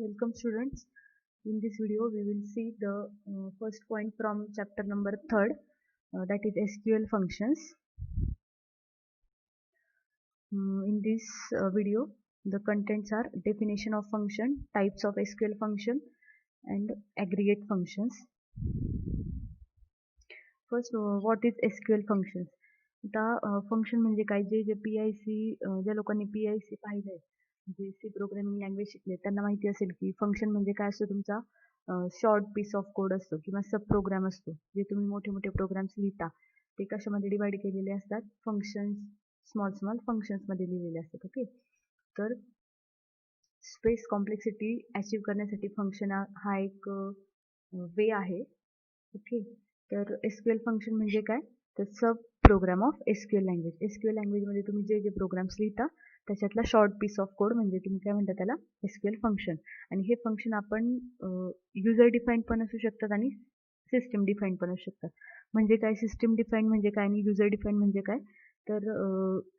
Welcome students. In this video we will see the first point from chapter number 3rd, that is SQL functions. In this video the contents are definition of function, types of SQL function and aggregate functions. First, what is SQL functions? आता function म्हणजे काय, जे PIC ज्या लोकांनी PIC पाहिलंय, जे C programming language शिकले त्यांना माहिती असेल की फंक्शन म्हणजे काय असतो. तुमचा शॉर्ट पीस ऑफ कोड असतो किंवा सब प्रोग्राम असतो. जे तुम्ही मोठे मोठे प्रोग्राम्स लिहिता ते कशामध्ये डिवाइड केलेले असतात, फंक्शन्स, स्मॉल स्मॉल फंक्शन्समध्ये लिहिलेले असतात. ओके, तर स्पेस कॉम्प्लेक्सिटी अचीव करण्यासाठी फंक्शन हा एक वे आहे. ओके, तर एसक्यूएल फंक्शन म्हणजे काय, तर sub program of SQL language. SQL लँग्वेजमध्ये तुम्ही जे जे प्रोग्राम्स लिहिता त्याच्यातला शॉर्ट पीस ऑफ कोड म्हणजे तुम्ही काय म्हणता त्याला एसक्यूएल फंक्शन. आणि हे फंक्शन आपण युजर डिफाईन पण असू शकतात आणि सिस्टम डिफाईन पण असू शकतात. म्हणजे काय सिस्टम डिफाईन म्हणजे काय आणि युजर डिफाईन म्हणजे काय, तर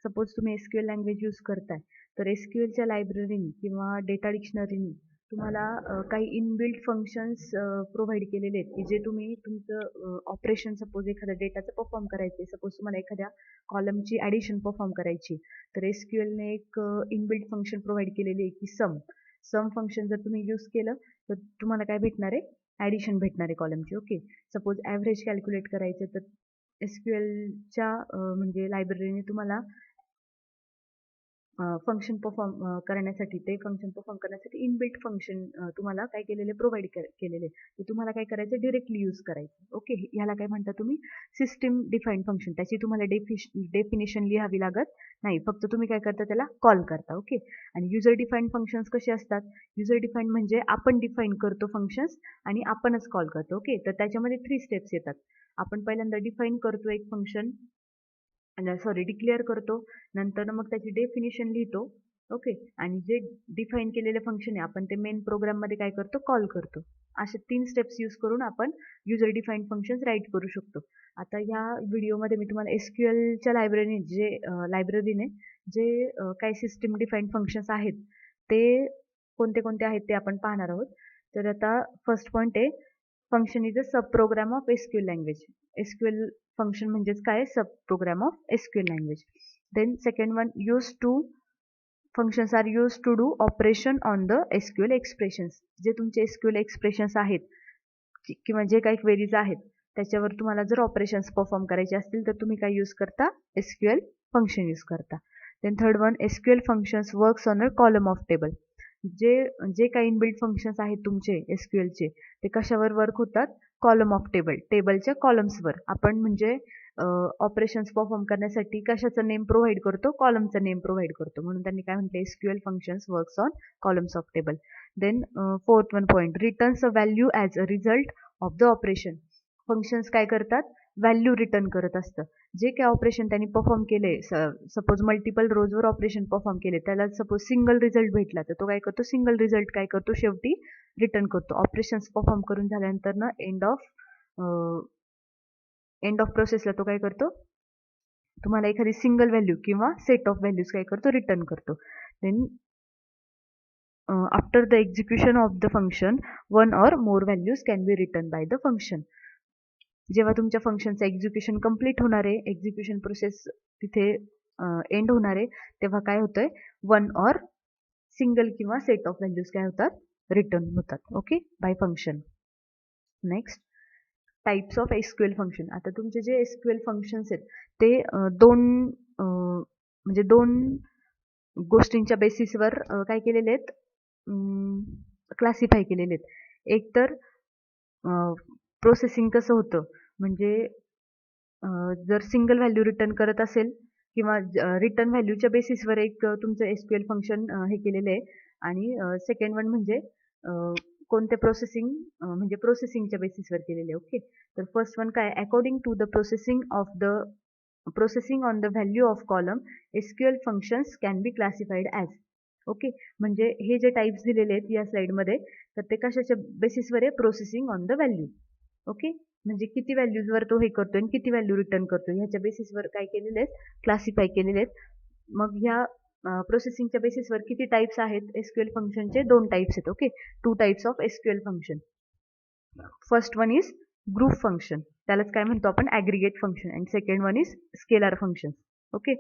सपोज तुम्ही एसक्यूएल लँग्वेज यूज करताय, तर एसक्यूएलच्या लायब्ररीनी किंवा डेटा डिक्शनरीनी तुम्हाला काही इनबिल्ट फंक्शन्स प्रोव्हाइड केलेले आहेत की जे तुम्ही तुमचं ऑपरेशन, सपोज एखाद्या डेटाचं परफॉर्म करायचे, सपोज तुम्हाला एखाद्या कॉलमची ॲडिशन परफॉर्म करायची, तर एसक्यूएलने एक इनबिल्ट फंक्शन प्रोव्हाइड केलेली आहे की सम फंक्शन जर तुम्ही यूज केलं तर तुम्हाला काय भेटणार आहे, ॲडिशन भेटणार आहे कॉलमची. ओके, सपोज ॲव्हरेज कॅल्क्युलेट करायचं तर एसक्यूएलच्या म्हणजे लायब्ररीने तुम्हाला फंक्शन परफॉर्म करण्यासाठी, ते फंक्शन परफॉर्म करण्यासाठी इनबिल्ट फंक्शन तुम्हाला काय केलेले, प्रोव्हाइड केलेले. ते तुम्हाला काय करायचं, डिरेक्टली यूज करायचं. ओके, ह्याला काय म्हणता तुम्ही, सिस्टम डिफाईन फंक्शन. त्याची तुम्हाला डेफिनेशन लिहावी लागत नाही, फक्त तुम्ही काय करता, त्याला कॉल करता. ओके, आणि युजर डिफाईन फंक्शन्स कसे असतात, युजर डिफाईन म्हणजे आपण डिफाईन करतो फंक्शन्स आणि आपणच कॉल करतो. ओके, तर त्याच्यामध्ये 3 स्टेप्स येतात. आपण पहिल्यांदा डिफाईन करतो एक फंक्शन, डिक्लेअर करतो, नंतर मग त्याची डेफिनेशन लिहितो. ओके, आणि जे डिफाईन केलेले फंक्शन आहे आपण ते मेन प्रोग्राममध्ये काय करतो, कॉल करतो. असे 3 स्टेप्स यूज करून आपण युजर डिफाईन फंक्शन्स राईट करू शकतो. आता ह्या व्हिडिओमध्ये मी तुम्हाला एसक्यूएलच्या लायब्ररीने जे काही सिस्टम डिफाईन फंक्शन्स आहेत ते कोणते कोणते आहेत ते आपण पाहणार आहोत. तर आता फर्स्ट पॉईंट आहे, function is a sub program of SQL language. SQL function म्हणजेच काय, sub program of SQL language. Then second one, use to, functions are use to do operation on the SQL expressions. जे तुमचे SQL expressions आहेत किंवा जे काही queries आहेत त्याच्यावर तुम्हाला जर ऑपरेशन्स परफॉर्म करायचे असतील तर तुम्ही काय यूज करता, एसक्यूएल फंक्शन यूज करता. Then third one, SQL functions works on a column of table. जे जे काही इनबिल्ट फंक्शन्स आहेत तुमचे एसक्यूएलचे ते कशावर वर्क होतात, कॉलम ऑफ टेबल, टेबलच्या कॉलम्सवर. आपण म्हणजे ऑपरेशन्स परफॉर्म करण्यासाठी कशाचं नेम प्रोव्हाइड करतो, कॉलमचं नेम प्रोव्हाइड करतो, म्हणून त्यांनी काय म्हटलं, SQL functions works on columns of table. Then fourth one point, returns a value as a result of the operation. Functions काय करतात, व्हॅल्यू रिटर्न करत असतं. जे काय ऑपरेशन त्यांनी परफॉर्म केले, सपोज मल्टिपल रोजवर ऑपरेशन परफॉर्म केले, त्याला सपोज सिंगल रिझल्ट भेटला तर तो काय करतो, सिंगल रिझल्ट काय करतो, शेवटी रिटर्न करतो. ऑपरेशन्स परफॉर्म करून झाल्यानंतर ना एंड ऑफ प्रोसेसला तो काय करतो, तुम्हाला एखादी सिंगल व्हॅल्यू किंवा सेट ऑफ व्हॅल्यूज काय करतो, रिटर्न करतो. Then after the execution of the function, one or more values can be return by the function. जेव्हा तुमच्या फंक्शनचं एक्झिक्युशन कंप्लीट होणार आहे, एक्झिक्युशन प्रोसेस तिथे एंड होणार आहे, तेव्हा काय होतंय, वन ऑर सिंगल किंवा सेट ऑफ व्हॅल्यूज काय होतात, रिटर्न होतात. Okay, by function. Next, types of SQL function. आता तुमचे जे एसक्यूएल फंक्शन्स आहेत ते दोन गोष्टींच्या बेसिसवर काय केलेले आहेत, क्लासिफाय केलेले आहेत. एक तर प्रोसेसिंग कसं होतं, म्हणजे जर सिंगल व्हॅल्यू रिटर्न करत असेल किंवा रिटर्न व्हॅल्यूच्या बेसिसवर एक तुमचं एसक्यूएल फंक्शन हे केलेलं आहे. आणि सेकंड वन म्हणजे कोणते म्हणजे प्रोसेसिंगच्या बेसिसवर केलेले. ओके, तर फर्स्ट वन काय, according to the processing on the value of column, SQL functions can be classified as. Okay, म्हणजे हे जे टाईप्स दिलेले आहेत या स्लाइडमध्ये, तर ते कशाच्या बेसिसवर आहे, processing on the value. Okay, म्हणजे किती व्हॅल्यूजवर तो हे करतोय आणि किती व्हॅल्यू रिटर्न करतोय ह्याच्या बेसिसवर काय केलेले आहेत, क्लासिफाय केलेले आहेत. मग ह्या प्रोसेसिंगच्या बेसिसवर किती टाइप्स आहेत एसक्यूएल फंक्शनचे? 2 टाइप्स आहेत. Okay, 2 types of SQL function. First one is group function, त्यालाच काय म्हणतो आपण aggregate function, and second one is scalar function. Okay,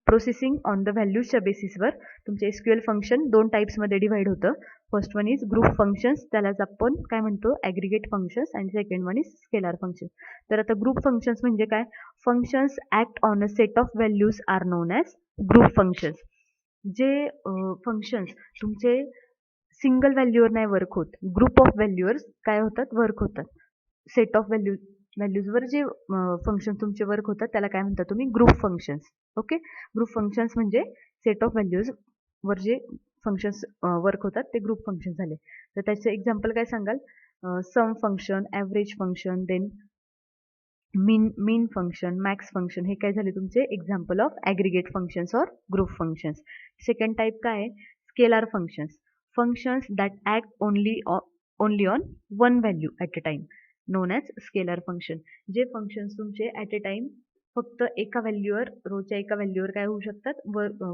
processing on the व्हॅल्यूजच्या बेसिसवर तुमचे एसक्यूएल फंक्शन 2 टाइप्समध्ये डिवाइड होतं. First one is group functions, त्यालाच आपण काय म्हणतो aggregate functions, and second one is scalar function. तर आता ग्रुप फंक्शन्स म्हणजे काय? Functions act on a set of values R known as group functions. जे फंक्शन्स तुमचे सिंगल व्हॅल्यूवर नाही वर्क होत, ग्रुप ऑफ व्हॅल्यूवर काय होतात? वर्क होतात. सेट ऑफ व्हॅल्यूजवर जे फंक्शन तुमचे वर्क होतात त्याला काय म्हणता तुम्ही? Group functions. Okay, group functions म्हणजे सेट ऑफ व्हॅल्यूजवर जे फंक्शन्स वर्क होतात ते ग्रुप फंक्शन झाले. तर त्याचे एक्झाम्पल काय सांगाल? सम फंक्शन, ॲव्हरेज फंक्शन, देन मीन फंक्शन, मॅक्स फंक्शन, हे काय झाले तुमचे example of aggregate functions or group functions. Second type काय आहे? Scalar functions. Functions that act only on one value at a time, non as scalar function. जे functions तुमचे at a time फक्त एका व्हॅल्यूवर, रोजच्या एका व्हॅल्यूवर काय होऊ शकतात?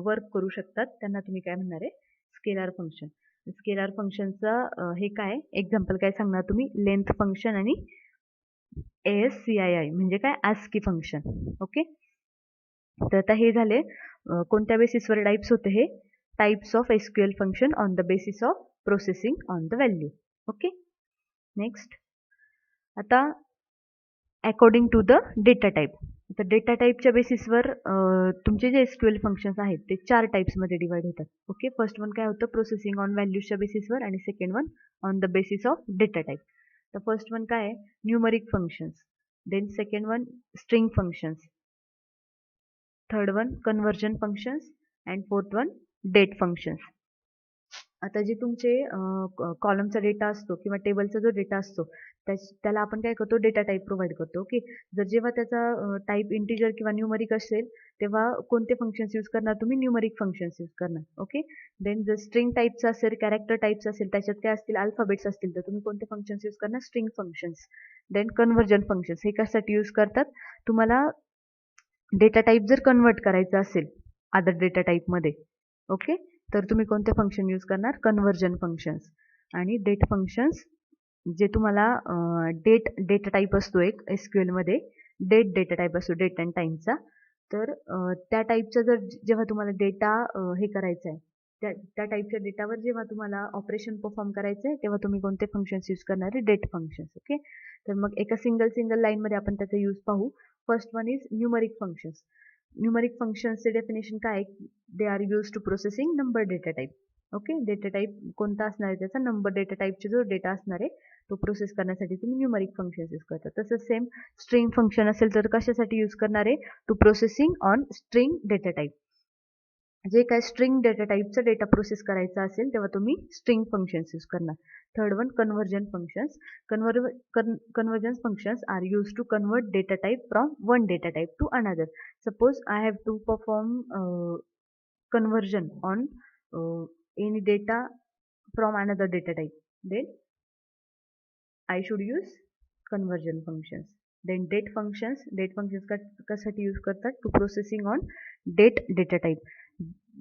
वर्क करू शकतात, त्यांना तुम्ही काय म्हणणार आहे? Scalar function. स्केलर फंक्शनचं हे काय एक्झाम्पल काय सांगणार तुम्ही? लेंथ फंक्शन आणि ASCII म्हणजे काय? ASCII function. ओके, तर आता हे झाले कोणत्या बेसिसवर टाइप्स होते? हे types of SQL function on the basis of processing on the value. Okay, next आता according to the data type. आता डेटा टाईपच्या बेसिसवर तुमचे जे एसक्यूएल फंक्शन्स आहेत ते 4 टाईप्समध्ये डिवाइड होतात. ओके, फर्स्ट वन काय होतं? प्रोसेसिंग ऑन व्हॅल्यूजच्या बेसिसवर, आणि second one on the basis of data type. तर फर्स्ट वन काय आहे? Numeric functions, then second one string functions, third one conversion functions, and fourth one date functions. आता जे तुमचे कॉलमचा डेटा असतो किंवा टेबलचा जो डेटा असतो त्याला आपण काय करतो? डेटा टाईप प्रोव्हाइड करतो. ओके, जर जेव्हा त्याचा टाईप इंटिजर किंवा न्यूमरिक असेल तेव्हा कोणते फंक्शन्स यूज करणार तुम्ही? न्यूमरिक फंक्शन्स यूज करणार. ओके, देन जर स्ट्रिंग टाईपचं असेल, कॅरेक्टर टाईपचं असेल, त्याच्यात काय असतील? अल्फाबेट्स असतील, तर तुम्ही कोणते फंक्शन्स यूज करणार? String functions. Then conversion functions, हे कशासाठी यूज करतात? तुम्हाला डेटा टाईप जर कन्वर्ट करायचं असेल अदर डेटा टाईपमध्ये, ओके, तर तुम्ही कोणते फंक्शन यूज करणार? Conversion functions. आणि डेट फंक्शन्स जे तुम्हाला डेटा टाईप असतो एक एसक्यूएलमध्ये, डेटा टाईप असतो, डेट अँड टाईमचा. तर त्या टाईपचा जर जेव्हा तुम्हाला डेटा हे करायचं आहे, त्या टाईपच्या डेटावर जेव्हा तुम्हाला ऑपरेशन परफॉर्म करायचं आहे तेव्हा तुम्ही कोणते फंक्शन्स यूज करणार आहे? Date functions. ओके, तर मग एका सिंगल लाईनमध्ये आपण त्याचा यूज पाहू. First one is numeric functions. Numeric फंक्शन्सचे डेफिनेशन काय आहे? They are use to processing number data type. Okay, data type कोणता असणार आहे? त्याचा नंबर डेटा टाईपचे जो डेटा असणार आहे तो प्रोसेस करण्यासाठी तुम्ही न्यूमरिक फंक्शन्स यूज करता. तसंच सेम स्ट्रिंग फंक्शन असेल तर कशासाठी यूज करणार आहे? To processing on string data type. जे काय स्ट्रिंग डेटा टाईपचा डेटा प्रोसेस करायचा असेल तेव्हा तुम्ही स्ट्रिंग फंक्शन्स यूज करणार. Third one conversion functions. Convergence functions are used to convert data type from one data type to another. Suppose I have to perform conversion on any data from another data type, then I should use conversion functions. Then date functions कशासाठी use करतात? To processing on date data type.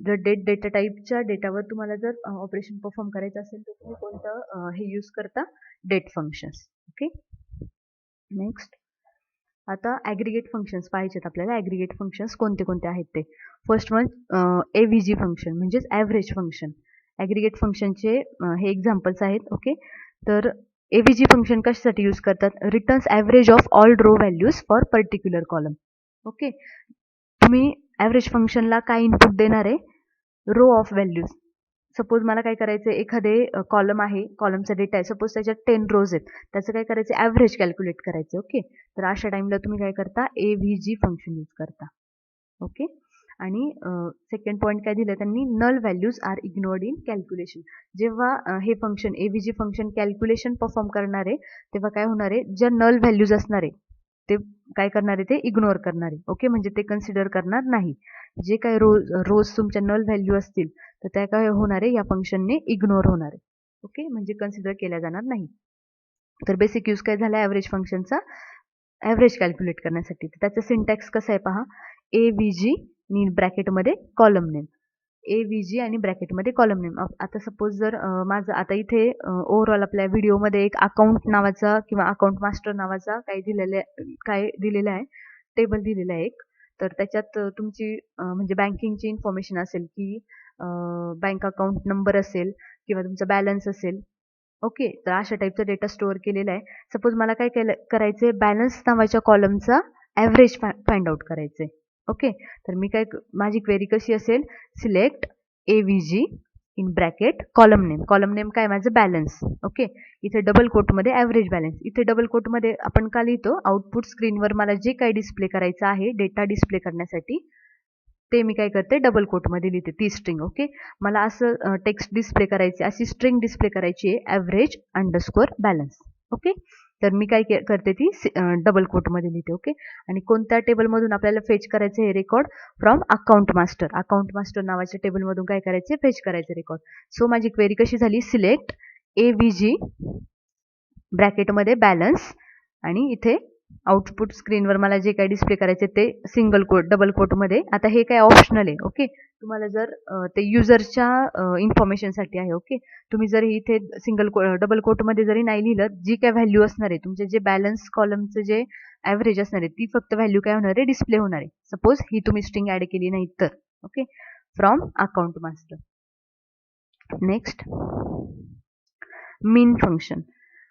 जर date data टाईपच्या डेटावर तुम्हाला जर operation perform करायचं असेल तर तुम्ही कोणतं हे यूज करता? Date functions. ओके, नेक्स्ट आता ॲग्रिगेट फंक्शन्स पाहायचेत आपल्याला. ॲग्रिगेट फंक्शन्स कोणते कोणते आहेत ते. फर्स्ट वन AVG फंक्शन म्हणजेच ॲव्हरेज फंक्शन. ॲग्रिगेट फंक्शनचे हे एक्झाम्पल्स आहेत. ओके, तर AVG फंक्शन कशासाठी यूज करतात? Returns average of all row values for particular column. Okay, तुम्ही ॲव्हरेज फंक्शनला काय इनपुट देणार आहे? Row of values. सपोज मला काय करायचं आहे? एखादे कॉलम आहे, कॉलमचा डेटा आहे, सपोज त्याच्यात 10 रोज आहेत, त्याचं काय करायचं? ॲव्हरेज कॅल्क्युलेट करायचं. ओके, तर अशा टाईमला तुम्ही काय करता? AVG फंक्शन यूज करता. ओके, आणि सेकंड पॉईंट काय दिलं त्यांनी? Null values are ignored in calculation. जेव्हा हे function AVG function calculation perform करणार आहे तेव्हा काय होणार आहे? ज्या नल व्हॅल्यूज असणार आहे ते काय करणार आहे? ते इग्नोर करणार आहे. ओके, म्हणजे ते कन्सिडर करणार नाही. जे काय रोज तुमच्या नल व्हॅल्यू असतील तर त्या काय होणार आहे? या फंक्शनने इग्नोर होणार आहे. ओके, म्हणजे कन्सिडर केल्या जाणार नाही. तर बेसिक यूज काय झाला ॲव्हरेज फंक्शनचा? ॲव्हरेज कॅल्क्युलेट करण्यासाठी. तर त्याचं सिंटॅक्स कसं आहे पहा. AVG आणि ब्रॅकेटमध्ये कॉलम नेम, AVG आणि ब्रॅकेटमध्ये कॉलम नेम. आता सपोज जर माझं आता इथे ओव्हरऑल आपल्या व्हिडिओमध्ये एक अकाउंट नावाचा किंवा अकाउंट मास्टर नावाचा काय दिलेलं आहे, टेबल दिलेलं आहे एक. तर त्याच्यात तुमची म्हणजे बँकिंगची इन्फॉर्मेशन असेल की बँक अकाउंट नंबर असेल किंवा तुमचा बॅलन्स असेल. ओके, तर अशा टाईपचा डेटा स्टोअर केलेला आहे. सपोज मला काय करायचंय, बॅलन्स नावाच्या कॉलमचा ॲव्हरेज फाइंड आउट करायचंय. ओके, तर मी माझी क्वेरी कशी असेल, select AVG in bracket column name काय माझं बॅलन्स. ओके, इथे डबल कोटमध्ये ॲव्हरेज बॅलन्स. इथे डबल कोटमध्ये आपण का लिहितो, आउटपुट स्क्रीनवर मला जे काही डिस्प्ले करायचं आहे डेटा डिस्प्ले करण्यासाठी ते मी काय करते, डबल कोटमध्ये लिहिते ती स्ट्रिंग. ओके, मला असं टेक्स्ट डिस्प्ले करायचे, अशी स्ट्रिंग डिस्प्ले करायची आहे, ॲव्हरेज अंडरस्कोर बॅलन्स. ओके, तर मी काय करते ती डबल कोटमध्ये लिहिते. ओके, आणि कोणत्या टेबलमधून आपल्याला फेच करायचं हे रेकॉर्ड, फ्रॉम अकाउंट मास्टर नावाच्या टेबलमधून काय करायचे, फेच करायचे रेकॉर्ड. सो माझी क्वेरी कशी झाली, सिलेक्ट AVG ब्रॅकेटमध्ये बॅलन्स, आणि इथे आउटपुट स्क्रीनवर मला जे काही डिस्प्ले करायचे ते सिंगल कोट डबल कोटमध्ये. आता हे काय ऑप्शनल आहे. ओके, तुम्हाला जर ते युजरच्या इन्फॉर्मेशनसाठी आहे. ओके, तुम्ही जर इथे डबल कोटमध्ये जरी नाही लिहिलं, जी काय व्हॅल्यू असणार आहे तुमचे जे बॅलन्स कॉलमचं जे ॲव्हरेज असणार आहे ती फक्त व्हॅल्यू काय होणार आहे, डिस्प्ले होणार आहे. सपोज ही तुम्ही स्ट्रिंग ॲड केली नाही तर. Okay, from account master. Next,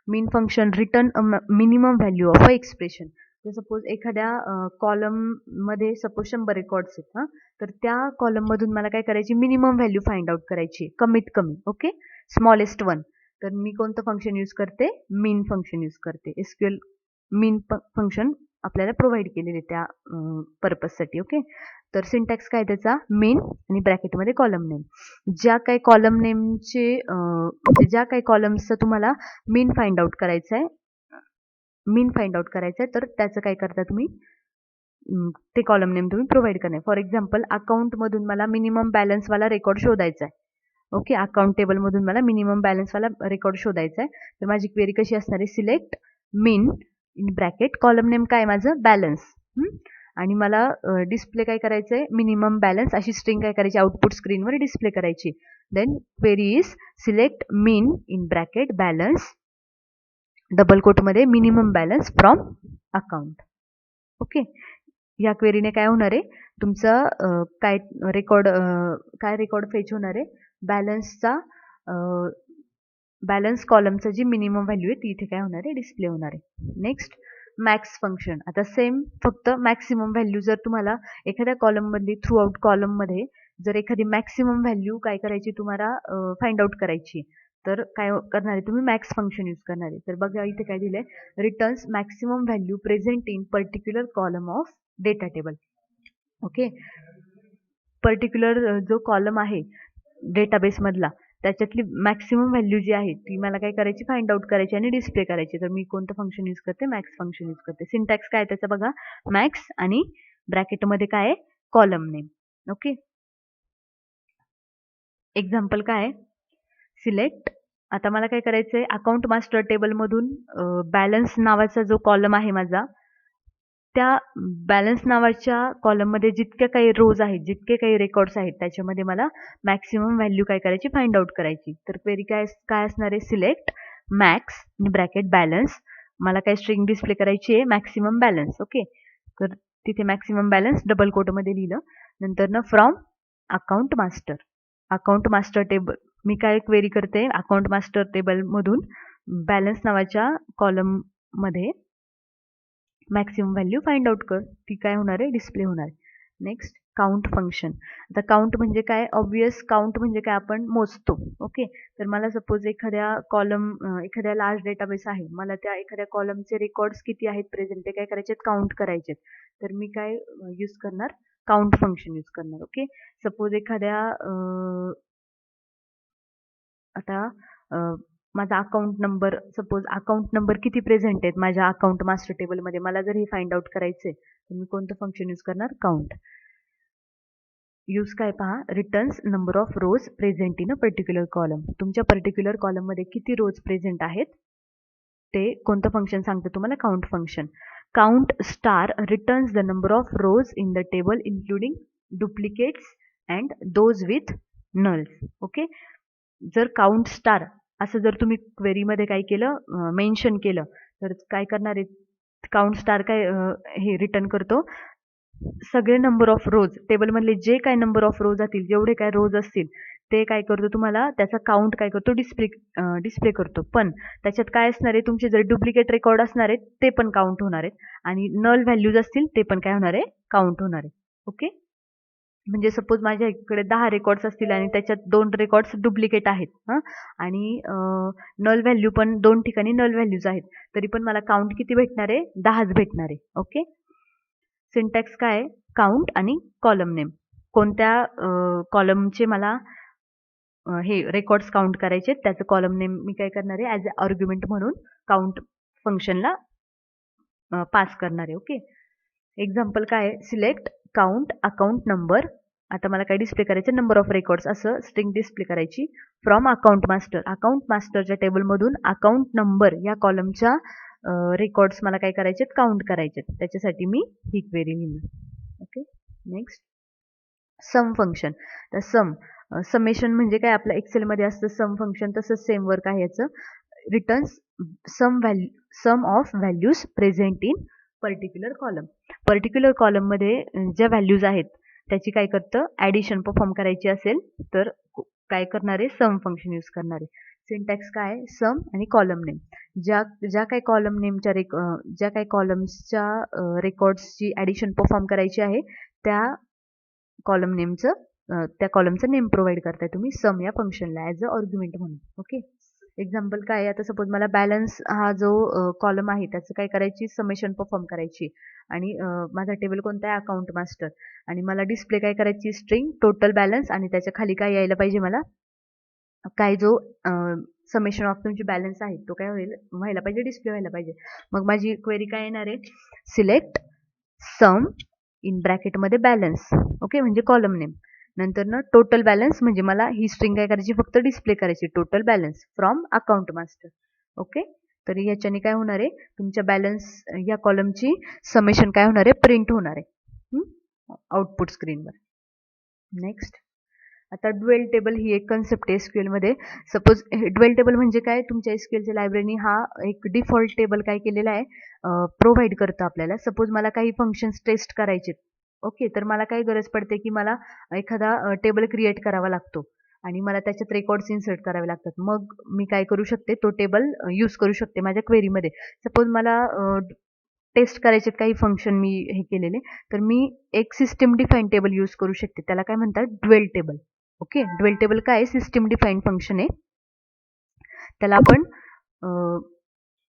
mean function return minimum value of a expression. तर सपोज एखाद्या कॉलममध्ये सपोज 100 रेकॉर्ड्स आहेत हां, तर त्या कॉलममधून मला काय करायची, मिनिमम व्हॅल्यू फाइंड आउट करायची, कमीत कमी. Okay, smallest one. तर मी कोणतं फंक्शन यूज करते, मीन फंक्शन यूज करते. SQL मीन फंक्शन आपल्याला प्रोव्हाइड केलेले त्या पर्पजसाठी. ओके, तर सिंटॅक्स काय त्याचा, मीन आणि ब्रॅकेटमध्ये कॉलम नेम. ज्या काही कॉलम नेमचे ज्या काही कॉलम्सचा तुम्हाला मीन फाइंड आउट करायचा आहे, तर त्याचं काय करता तुम्ही, ते कॉलम नेम तुम्ही प्रोव्हाइड करणार. फॉर एक्झाम्पल, अकाउंटमधून मला मिनिमम बॅलन्सवाला रेकॉर्ड शोधायचा आहे. ओके, अकाउंट टेबलमधून मला मिनिमम बॅलन्सवाला रेकॉर्ड शोधायचा आहे. तर माझी क्वेरी कशी असणार आहे, select min in bracket column name काय माझं, बॅलन्स. आणि मला डिस्प्ले काय करायचं आहे, मिनिमम बॅलन्स अशी स्ट्रिंग काय करायची, आउटपुट स्क्रीनवर डिस्प्ले करायची. Then query is select min in bracket balance double कोटमध्ये minimum balance from account. Okay, या क्वेरीने काय होणार आहे, तुमचं काय रेकॉर्ड फेच होणार आहे, बॅलन्स कॉलमचं जी मिनिमम व्हॅल्यू आहे ती इथे काय होणार आहे, डिस्प्ले होणार आहे. Next, max function. आता सेम, फक्त मॅक्सिमम व्हॅल्यू जर तुम्हाला एखाद्या कॉलममधली थ्रू आउट कॉलममध्ये जर एखादी मॅक्सिमम व्हॅल्यू काय करायची तुम्हाला फाइंड आउट करायची, तर काय करणार आहे तुम्ही, मॅक्स फंक्शन यूज करणार आहे. तर बघा इथे काय दिलंय, returns maximum value present in particular column of data table. Okay, particular जो कॉलम आहे डेटाबेसमधला त्याच्यातली मॅक्सिमम व्हॅल्यू जी आहे ती मला काय करायची, फाइंड आउट करायची आणि डिस्प्ले करायची. तर मी कोणतं फंक्शन यूज करते, मॅक्स फंक्शन यूज करते. सिंटॅक्स काय त्याचं बघा, मॅक्स आणि ब्रॅकेटमध्ये काय आहे, कॉलम नेम. ओके, एक्झाम्पल काय, सिलेक्ट. आता मला काय करायचंय, अकाउंट मास्टर टेबलमधून बॅलन्स नावाचा जो कॉलम आहे माझा, त्या बॅलन्स नावाच्या कॉलममध्ये जितक्या काही रोज आहेत, जितके काही रेकॉर्ड्स आहेत, त्याच्यामध्ये मला मॅक्सिमम व्हॅल्यू काय करायची, फाइंड आउट करायची. तर क्वेरी काय असणार आहे, select max in bracket balance. मला काय स्ट्रिंग डिस्प्ले करायची आहे, मॅक्सिमम बॅलन्स. ओके, तर तिथे मॅक्सिमम बॅलन्स डबल कोटमध्ये लिहिलं. नंतर ना फ्रॉम अकाउंट मास्टर टेबल मी काय क्वेरी करते, अकाउंट मास्टर टेबलमधून बॅलन्स नावाच्या कॉलममध्ये मॅक्सिमम व्हॅल्यू फाइंड आउट कर, ती काय होणार आहे, डिस्प्ले होणार आहे. Next, count function. आता काउंट म्हणजे काय, ऑब्वियस काउंट म्हणजे काय, आपण मोजतो. ओके, तर मला सपोज एखाद्या लार्ज डेटाबेस आहे, मला त्या एखाद्या कॉलमचे रेकॉर्ड्स किती आहेत प्रेझेंट ते काय करायचे, काउंट करायचे. तर मी काय यूज करणार, काउंट फंक्शन यूज करणार. ओके, सपोज एखाद्या आता माझा अकाउंट नंबर किती प्रेझेंट आहेत माझ्या अकाउंट मास्टर टेबलमध्ये, मला जर हे फाइंड आउट करायचंय तर मी कोणतं फंक्शन यूज करणार, काउंट. यूज काय पहा, returns number of rose present in a particular column. तुमच्या पर्टिक्युलर कॉलममध्ये किती रोज प्रेझेंट आहेत ते कोणतं फंक्शन सांगतं तुम्हाला, count function. Count star returns the number of rose in the table including duplicates and those with nulls. Okay, जर count star असं जर तुम्ही क्वेरीमध्ये काय केलं मेन्शन केलं तर काय करणार आहे, काउंट स्टार काय हे रिटर्न करतो सगळे नंबर ऑफ रोज, टेबलमधले जे काय नंबर ऑफ रोज असतील, जेवढे काय रोज असतील ते काय करतो, तुम्हाला त्याचा काउंट काय करतो, डिस्प्ले करतो. पण त्याच्यात काय असणार आहे, तुमचे जर डुप्लिकेट रेकॉर्ड असणार आहेत ते पण काउंट होणार आहेत आणि नल व्हॅल्यूज असतील ते पण काय होणार आहे, काउंट होणार आहे. ओके, म्हणजे सपोज माझ्या इकडे 10 रेकॉर्ड्स असतील आणि त्याच्यात 2 रेकॉर्ड्स डुप्लिकेट आहेत हां, आणि नल व्हॅल्यू पण 2 ठिकाणी नल व्हॅल्यूज आहेत, तरी पण मला काउंट किती भेटणार आहे, 10च भेटणार आहे. ओके, सिंटॅक्स काय आहे, काउंट आणि कॉलम नेम. कोणत्या कॉलमचे मला हे रेकॉर्ड्स काउंट करायचे त्याचं कॉलम नेम मी काय करणार आहे, ॲज अ आर्ग्युमेंट म्हणून काउंट फंक्शनला पास करणार आहे. ओके, एक्झाम्पल काय आहे, सिलेक्ट काउंट अकाउंट नंबर. आता मला काय डिस्प्ले करायचं, नंबर ऑफ रेकॉर्ड्स असं स्ट्रिंग डिस्प्ले करायची फ्रॉम अकाउंट मास्टर. अकाउंट मास्टरच्या टेबलमधून अकाउंट नंबर या कॉलमच्या रेकॉर्ड्स मला काय करायचे, काउंट करायचे. त्याच्यासाठी मी ही क्वेरी लिहिली. Okay, next sum function. तर समेशन म्हणजे काय, आपलं एक्सेलमध्ये असतं सम फंक्शन, तसंच सेम वर्क आहे याचं. Returns sum of values present in particular column. Particular कॉलममध्ये ज्या व्हॅल्यूज आहेत त्याची काय करतं, ॲडिशन परफॉर्म करायची असेल तर काय करणार आहे, सम फंक्शन यूज करणार आहे. सिंटॅक्स काय आहे, सम आणि कॉलम नेम. ज्या काही कॉलम नेमच्या ज्या काही कॉलम्सच्या रेकॉर्ड्सची ॲडिशन परफॉर्म करायची आहे त्या कॉलम नेमचं त्या कॉलमचं नेम प्रोव्हाइड करताय तुम्ही सम या फंक्शनला ॲज अ आर्ग्युमेंट म्हणून. ओके, एक्झाम्पल काय आहे, आता सपोज मला बॅलन्स हा जो कॉलम आहे त्याचं काय करायची, समेशन परफॉर्म करायची आणि माझा टेबल कोणता आहे, अकाउंट मास्टर, आणि मला डिस्प्ले काय करायची, स्ट्रिंग टोटल बॅलन्स, आणि त्याच्या खाली काय यायला पाहिजे, मला काय जो समेशन ऑफ तुमची बॅलन्स आहे तो काय व्हायला पाहिजे, डिस्प्ले व्हायला पाहिजे. मग माझी क्वेरी काय येणार आहे, सिलेक्ट सम इन ब्रॅकेटमध्ये बॅलन्स. ओके, म्हणजे कॉलम नेम. नंतर ना टोटल बॅलन्स म्हणजे मला ही स्ट्रिंग काय करायची, फक्त डिस्प्ले करायची, total balance from account master. Okay, तर याच्याने काय होणार आहे, तुमच्या बॅलन्स या कॉलमची समेशन काय होणार आहे, प्रिंट होणार आहे आउटपुट स्क्रीनवर. नेक्स्ट, आता ड्वेल टेबल ही एक कन्सेप्ट आहे एसक्यूएल मध्ये. सपोज ड्वेल टेबल म्हणजे काय, तुमच्या एसक्यूएलच्या लायब्ररीनी हा एक डिफॉल्ट टेबल काय केलेला आहे, प्रोव्हाइड करतं आपल्याला. सपोज मला काही फंक्शन्स टेस्ट करायचे, ओके, तर मला काय गरज पडते की मला एखादा टेबल क्रिएट करावा लागतो आणि मला त्याच्यात रेकॉर्ड्स इन्सर्ट करावे लागतात. मग मी काय करू शकते, तो टेबल यूज करू शकते माझ्या क्वेरीमध्ये. सपोज मला टेस्ट करायचे काही फंक्शन मी हे केलेले, तर मी एक सिस्टम डिफाईन टेबल यूज करू शकते, त्याला काय म्हणतात, dual table. Okay, dual table काय आहे, सिस्टम डिफाईन फंक्शन आहे. त्याला आपण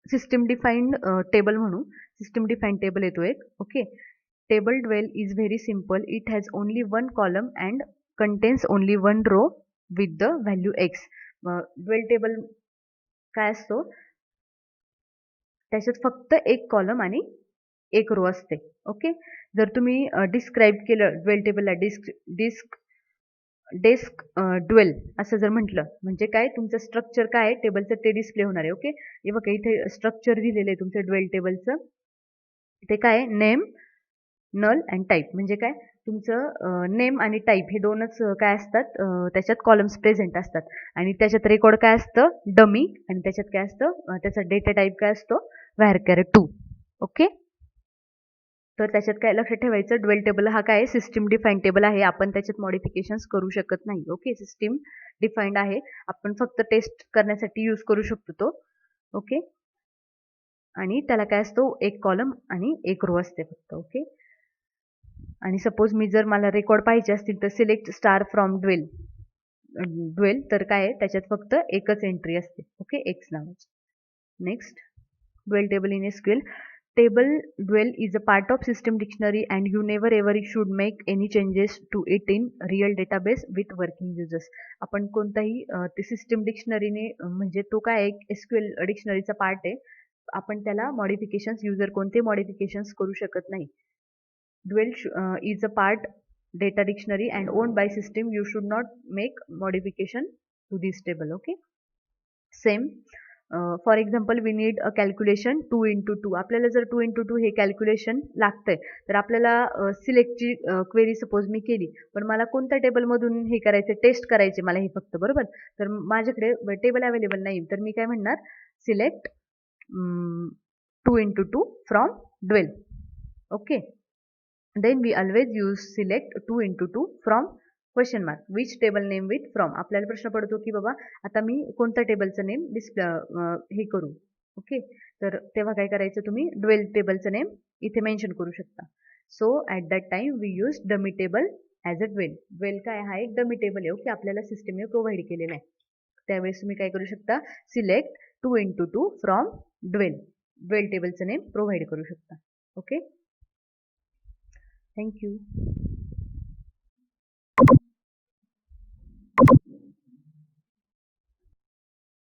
सिस्टम डिफाईन्ड टेबल म्हणू. सिस्टम डिफाईन्ड टेबल येतो एक. Okay, table dual is very simple. It has only one column and contains only one row with the value X. Dual table काय असतो, त्याच्यात फक्त एक कॉलम आणि एक रो असते. ओके, जर तुम्ही डिस्क्राईब केलं ड्वेल टेबलला डेस्क ड्वेल असं जर म्हटलं, म्हणजे काय, तुमचं स्ट्रक्चर काय आहे टेबलचं ते डिस्प्ले होणार आहे. ओके, हे बघा इथे स्ट्रक्चर दिलेलं आहे तुमचं ड्वेल टेबलचं. ते काय, नेम, नल अँड टाईप. म्हणजे काय, तुमचं नेम आणि टाईप हे दोनच काय असतात, त्याच्यात कॉलम्स प्रेझेंट असतात आणि त्याच्यात रेकॉर्ड काय असतं, डमी, आणि त्याच्यात काय असतं, त्याचा डेटा टाईप काय असतो, व्हॅरकॅर 2. ओके, तर त्याच्यात काय लक्षात ठेवायचं, ड्वेल टेबल हा काय सिस्टम डिफाईन टेबल आहे, आपण त्याच्यात मॉडिफिकेशन्स करू शकत नाही. ओके, सिस्टम डिफाईन्ड आहे, आपण फक्त टेस्ट करण्यासाठी यूज करू शकतो तो. ओके, आणि त्याला काय असतो, एक कॉलम आणि एक रो असते फक्त. ओके, आणि सपोज मी जर मला रेकॉर्ड पाहिजे असतील तर सिलेक्ट स्टार फ्रॉम ड्वेल, तर काय आहे त्याच्यात फक्त एकच एंट्री असते. ओके, एक्स नावाची. Next, dual table in SQL. Table dwell is a part of system dictionary and you never ever should make any changes to it in real database with working users. आपण कोणताही ते system डिक्शनरीने म्हणजे तो काय एक SQL डिक्शनरीचा part आहे, आपण त्याला मॉडिफिकेशन्स युजर कोणते मॉडिफिकेशन्स करू शकत नाही. Dual is a part data dictionary and owned by system. You should not make modification to this table. Okay, same for example we need a calculation 2 × 2. आपल्याला जर 2 × 2 हे कॅल्क्युलेशन लागतंय तर आपल्याला सिलेक्टची क्वेरी सपोज मी केली, पण मला कोणत्या टेबलमधून हे करायचे, टेस्ट करायचे मला हे फक्त, बरोबर. तर माझ्याकडे टेबल अवेलेबल नाही, तर मी काय म्हणणार, select 2 × 2 from 12. Okay. Then we always use select 2 × 2 from question mark which table name with from. आपल्याला प्रश्न पडतो की बाबा आता मी कोणत्या टेबलचं नेम डिस्प्ले हे करू. ओके. तर तेव्हा काय करायचं, तुम्ही 12 टेबलचं नेम इथे मेन्शन करू शकता. So at that time we use dummy table as a 12. 12 काय हा एक डमी टेबल आहे. ओके. आपल्याला सिस्टमने प्रोव्हाइड केलेलं आहे. त्यावेळेस तुम्ही काय करू शकता, सिलेक्ट 2 × 2 फ्रॉम 12. 12 टेबलचं नेम प्रोव्हाइड करू शकता. ओके. Thank you.